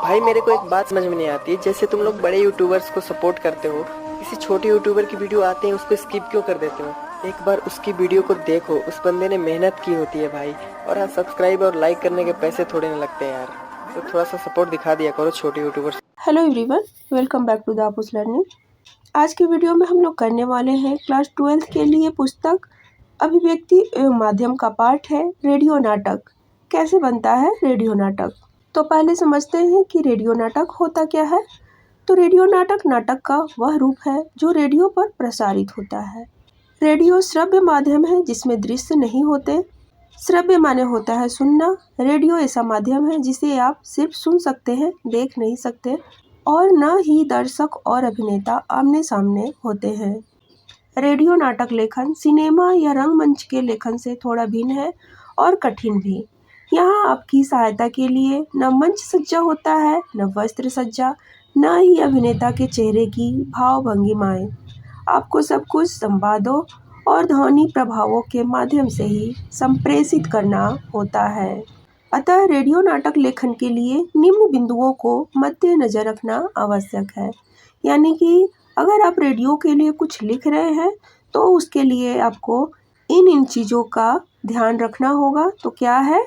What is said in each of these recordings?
भाई मेरे को एक बात समझ में नहीं आती, जैसे तुम लोग बड़े यूट्यूबर्स को सपोर्ट करते हो, किसी छोटे यूट्यूबर की वीडियो आते हैं उसको स्किप क्यों कर देते हो। एक बार उसकी वीडियो को देखो, उस बंदे ने मेहनत की होती है भाई। और हाँ, सब्सक्राइब और लाइक करने के पैसे थोड़े ना लगते हैं यार, तो थोड़ा सा सपोर्ट दिखा दिया करो छोटे YouTubers. Hello everyone, welcome back to the Aapus learning. आज के वीडियो में हम लोग करने वाले हैं क्लास 12th के लिए पुस्तक अभिव्यक्ति एवं माध्यम का पाठ है रेडियो नाटक। कैसे बनता है रेडियो नाटक। तो पहले समझते हैं कि रेडियो नाटक होता क्या है। तो रेडियो नाटक नाटक का वह रूप है जो रेडियो पर प्रसारित होता है। रेडियो श्रव्य माध्यम है जिसमें दृश्य नहीं होते। श्रव्य माने होता है सुनना। रेडियो ऐसा माध्यम है जिसे आप सिर्फ सुन सकते हैं, देख नहीं सकते, और न ही दर्शक और अभिनेता आमने सामने होते हैं। रेडियो नाटक लेखन सिनेमा या रंगमंच के लेखन से थोड़ा भिन्न है और कठिन भी। यहाँ आपकी सहायता के लिए न मंच सज्जा होता है, न वस्त्र सज्जा, न ही अभिनेता के चेहरे की भाव भंगिमाएं। आपको सब कुछ संवादों और ध्वनि प्रभावों के माध्यम से ही संप्रेषित करना होता है। अतः रेडियो नाटक लेखन के लिए निम्न बिंदुओं को मद्देनजर रखना आवश्यक है। यानी कि अगर आप रेडियो के लिए कुछ लिख रहे हैं तो उसके लिए आपको इन चीज़ों का ध्यान रखना होगा। तो क्या है,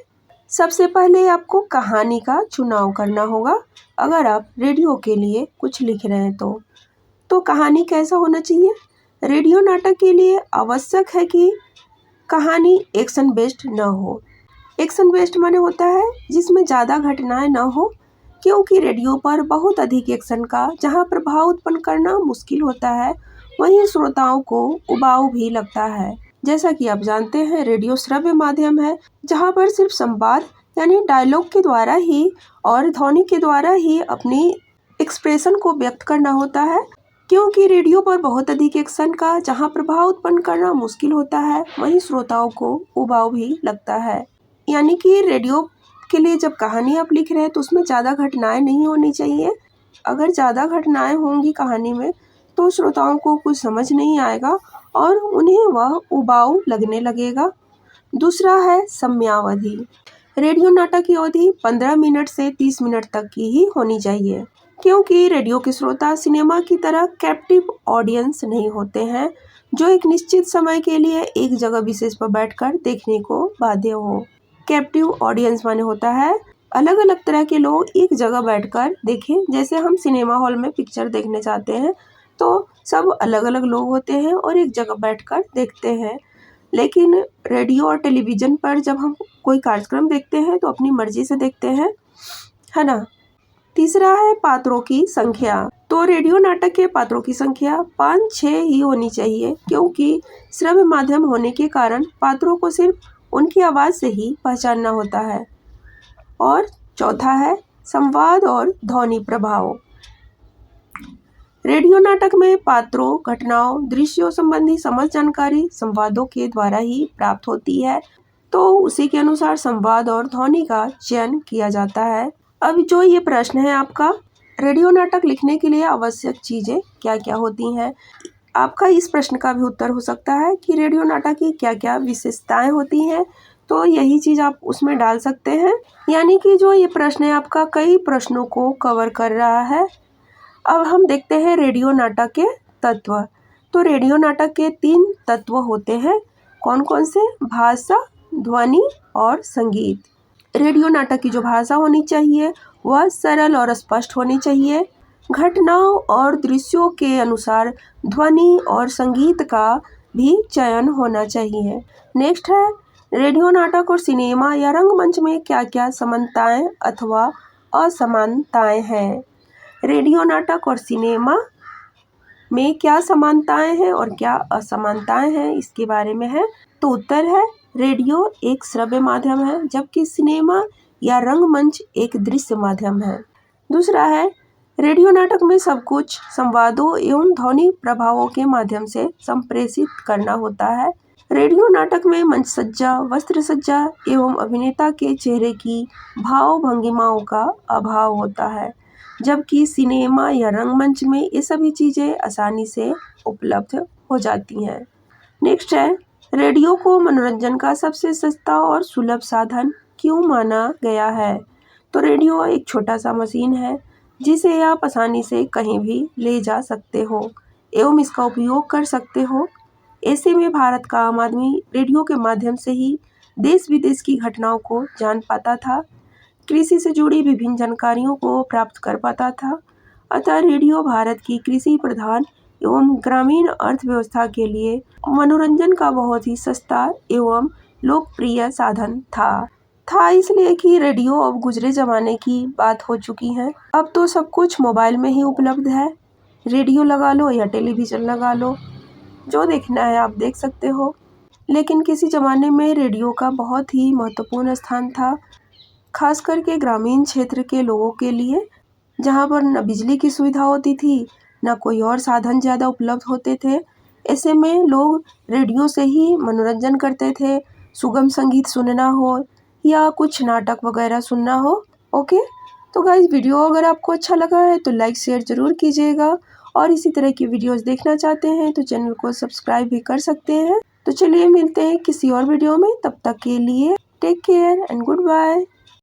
सबसे पहले आपको कहानी का चुनाव करना होगा। अगर आप रेडियो के लिए कुछ लिख रहे हैं तो कहानी कैसा होना चाहिए। रेडियो नाटक के लिए आवश्यक है कि कहानी एक्शन बेस्ड न हो। एक्शन बेस्ड माने होता है जिसमें ज़्यादा घटनाएं न हो, क्योंकि रेडियो पर बहुत अधिक एक्शन का जहां प्रभाव उत्पन्न करना मुश्किल होता है, वहीं श्रोताओं को उबाऊ भी लगता है। जैसा कि आप जानते हैं, रेडियो श्रव्य माध्यम है जहां पर सिर्फ संवाद यानी डायलॉग के द्वारा ही और ध्वनि के द्वारा ही अपनी एक्सप्रेशन को व्यक्त करना होता है। क्योंकि रेडियो पर बहुत अधिक एक्शन का जहां प्रभाव उत्पन्न करना मुश्किल होता है, वहीं श्रोताओं को उबाऊ भी लगता है। यानी कि रेडियो के लिए जब कहानी आप लिख रहे हैं तो उसमें ज़्यादा घटनाएं नहीं होनी चाहिए। अगर ज़्यादा घटनाएं होंगी कहानी में तो श्रोताओं को कुछ समझ नहीं आएगा और उन्हें वह उबाऊ लगने लगेगा। दूसरा है समयावधि। रेडियो नाटक की अवधि 15 मिनट से 30 मिनट तक की ही होनी चाहिए, क्योंकि रेडियो के श्रोता सिनेमा की तरह कैप्टिव ऑडियंस नहीं होते हैं जो एक निश्चित समय के लिए एक जगह विशेष पर बैठकर देखने को बाध्य हो। कैप्टिव ऑडियंस माने होता है अलग अलग तरह के लोग एक जगह बैठकर देखें। जैसे हम सिनेमा हॉल में पिक्चर देखने जाते हैं तो सब अलग अलग लोग होते हैं और एक जगह बैठकर देखते हैं। लेकिन रेडियो और टेलीविज़न पर जब हम कोई कार्यक्रम देखते हैं तो अपनी मर्जी से देखते हैं, है ना। तीसरा है पात्रों की संख्या। तो रेडियो नाटक के पात्रों की संख्या 5-6 ही होनी चाहिए, क्योंकि श्रव्य माध्यम होने के कारण पात्रों को सिर्फ उनकी आवाज़ से ही पहचानना होता है। और चौथा है संवाद और ध्वनि प्रभाव। रेडियो नाटक में पात्रों, घटनाओं, दृश्यों संबंधी समस्त जानकारी संवादों के द्वारा ही प्राप्त होती है, तो उसी के अनुसार संवाद और ध्वनि का चयन किया जाता है। अब जो ये प्रश्न है आपका, रेडियो नाटक लिखने के लिए आवश्यक चीज़ें क्या क्या होती हैं, आपका इस प्रश्न का भी उत्तर हो सकता है कि रेडियो नाटक की क्या क्या विशेषताएं होती हैं, तो यही चीज़ आप उसमें डाल सकते हैं। यानी कि जो ये प्रश्न है आपका कई प्रश्नों को कवर कर रहा है। अब हम देखते हैं रेडियो नाटक के तत्व। तो रेडियो नाटक के 3 तत्व होते हैं। कौन कौन से? भाषा, ध्वनि और संगीत। रेडियो नाटक की जो भाषा होनी चाहिए वह सरल और स्पष्ट होनी चाहिए। घटनाओं और दृश्यों के अनुसार ध्वनि और संगीत का भी चयन होना चाहिए। नेक्स्ट है रेडियो नाटक और सिनेमा या रंगमंच में क्या क्या समानताएं अथवा असमानताएं हैं। रेडियो नाटक और सिनेमा में क्या समानताएं हैं और क्या असमानताएं हैं, इसके बारे में है। तो उत्तर है रेडियो एक श्रव्य माध्यम है, जबकि सिनेमा या रंगमंच एक दृश्य माध्यम है। दूसरा है रेडियो नाटक में सब कुछ संवादों एवं ध्वनि प्रभावों के माध्यम से संप्रेषित करना होता है। रेडियो नाटक में मंच सज्जा, वस्त्र सज्जा एवं अभिनेता के चेहरे की भाव भंगिमाओं का अभाव होता है, जबकि सिनेमा या रंगमंच में ये सभी चीज़ें आसानी से उपलब्ध हो जाती हैं। नेक्स्ट है रेडियो को मनोरंजन का सबसे सस्ता और सुलभ साधन क्यों माना गया है। तो रेडियो एक छोटा सा मशीन है जिसे आप आसानी से कहीं भी ले जा सकते हो एवं इसका उपयोग कर सकते हो। ऐसे में भारत का आम आदमी रेडियो के माध्यम से ही देश विदेश की घटनाओं को जान पाता था, कृषि से जुड़ी विभिन्न जानकारियों को प्राप्त कर पाता था। अतः रेडियो भारत की कृषि प्रधान एवं ग्रामीण अर्थव्यवस्था के लिए मनोरंजन का बहुत ही सस्ता एवं लोकप्रिय साधन था इसलिए कि रेडियो अब गुजरे जमाने की बात हो चुकी है। अब तो सब कुछ मोबाइल में ही उपलब्ध है। रेडियो लगा लो या टेलीविज़न लगा लो, जो देखना है आप देख सकते हो। लेकिन किसी ज़माने में रेडियो का बहुत ही महत्वपूर्ण स्थान था, खास करके ग्रामीण क्षेत्र के लोगों के लिए, जहाँ पर न बिजली की सुविधा होती थी, न कोई और साधन ज़्यादा उपलब्ध होते थे। ऐसे में लोग रेडियो से ही मनोरंजन करते थे, सुगम संगीत सुनना हो या कुछ नाटक वगैरह सुनना हो। ओके, तो गाइस वीडियो अगर आपको अच्छा लगा है तो लाइक शेयर ज़रूर कीजिएगा और इसी तरह की वीडियोस देखना चाहते हैं तो चैनल को सब्सक्राइब भी कर सकते हैं। तो चलिए मिलते हैं किसी और वीडियो में, तब तक के लिए take care and good bye.